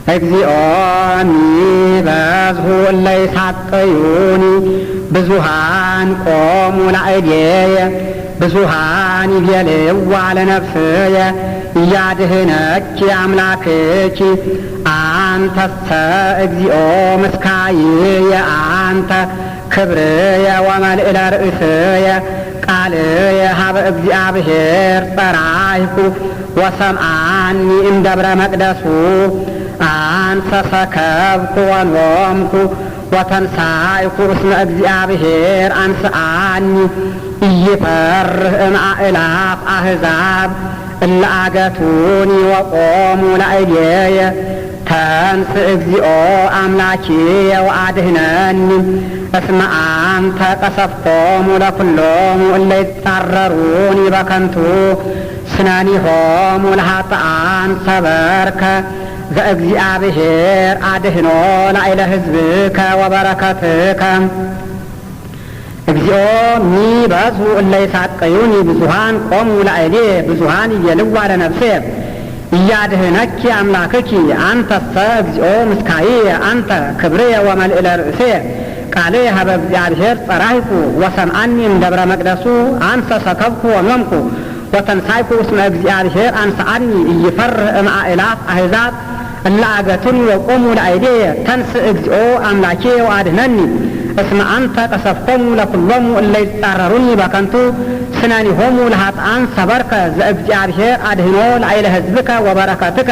እግዚኦ ሚበዝሑ እለ ይሳቀዩኒ ብዙሃን ቆሙ ላዕሌየ ብዙሃን ይቤልዋ ለነፍስየ እያድህነኪ አምላክኪ አንተሰ እግዚኦ ምስካይየ አንተ ክብርየ ወመልዕለ ርእስየ ቃልየ ሀበ እግዚአብሔር ጸራይኩ ወሰምዓኒ እምደብረ መቅደሱ አንሰ ሰከብኩ ወኖምኩ ወተንሳይኩ እስመ እግዚአብሔር አንስአኒ ኢይፈርህ እምአእላፍ አሕዛብ እለ አገቱኒ ወቆሙ ላዕሌየ ተንስ እግዚኦ አምላኪየ ወአድህነኒ እስመ አንተ ቀሰፍቶሙ ለኵሎሙ እለ ይጻረሩኒ በከንቱ ስነኒሆሙ ለኃጥኣን ሰበርከ ዘእግዚአብሔር አድህኖ ላዕለ ሕዝብከ ወበረከትከ እግዚኦ ሚበዝሑ እለ ይሳቀዩኒ ብዙሃን ቆሙ ላዕሌየ ብዙሃን ይቤልዋ ለነፍስየ እያድህነኪ አምላክኪ አንተሰ እግዚኦ ምስካይየ አንተ ክብርየ ወመልዕለ ርእስየ ቃልየ ሀበ እግዚአብሔር ጸራይኩ ወሰምዓኒ እምደብረ መቅደሱ አንሰ ሰከብኩ ወኖምኩ ወተንሳይኩ እስመ እግዚአብሔር አንስአኒ ኢይፈርህ እምአእላፍ አሕዛብ እለ አገቱኒ ወቆሙ ላዕሌየ ተንስ እግዚኦ አምላኪየ ወአድህነኒ እስመ አንተ ቀሰፍቶሙ ለኵሎሙ እለ ይጻረሩኒ በከንቱ ስነኒሆሙ ለኃጥኣን ሰበርከ ዘእግዚአብሔር አድህኖ ላዕለ ሕዝብከ ወበረከትከ